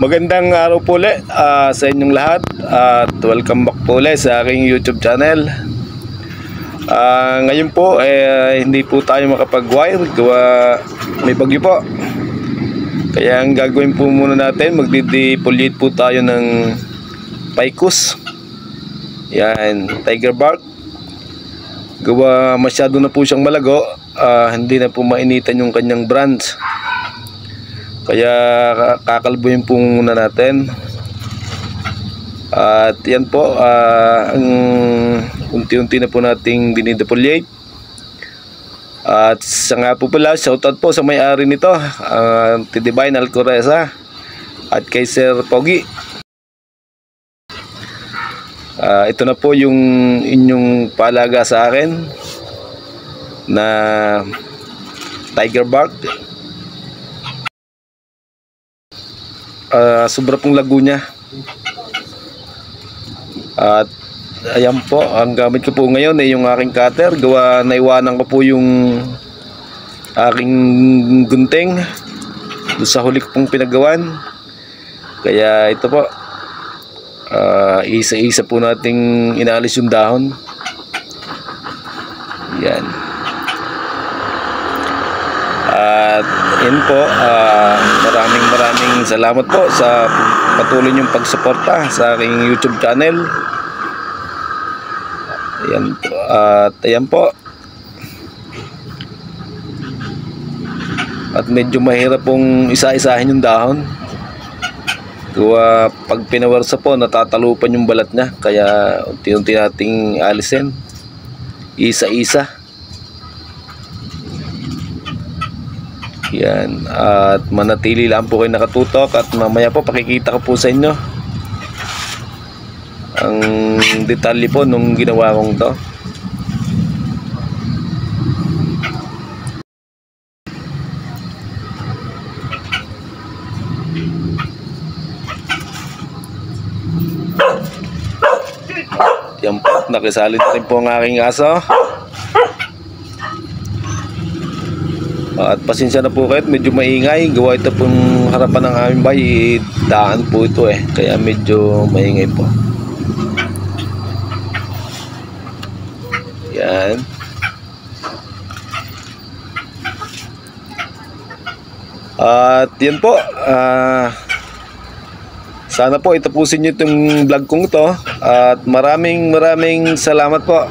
Magandang araw po ulit sa inyong lahat at welcome back po ulit sa aking YouTube channel. Ngayon po hindi po tayo makapag-wire gawa may bagyo po. Kaya ang gagawin po muna natin, magdi-defoliate po tayo ng ficus. Yan, tiger bark. Gawa masyado na po siyang malago, hindi na po mainitan yung kanyang branch. Kaya kakalbuhin po muna natin. At yan po, ang unti-unti na po nating dinidepoliate. At sa nga po pala, shoutout po sa may-ari nito, Divine Alcoreza at kay Sir Pogi. Ito na po yung inyong paalaga sa akin na tiger bark. Sobra pong lago niya. At ayan po, ang gamit ko po ngayon ay yung aking cutter. Gawa naiwanan ko po yung aking gunting doon sa huli ko pong pinagawan. Kaya ito po, isa-isa po nating inaalis yung dahon. Yan. At yun po, maraming salamat po sa patuloy niyong pagsuporta sa aking YouTube channel. Ayan po, at ayan po. At medyo mahirap pong isa-isahin yung dahon. Gawa pag pinawarsa po, natatalupan yung balat niya. Kaya unti-unti nating alisin, isa-isa. Yan, at manatili lang po kayo nakatutok at mamaya po pakikita ko po sa inyo ang detalye po nung ginawa kong to. Yan po, nakisali na rin po ang aking aso. At pasensya na po kayo, medyo maingay. Gawa ito pong harapan ng aming bahay, daan po ito kaya medyo maingay po. Yan. At yan po, sana po itapusin nyo itong vlog kong ito. At maraming salamat po.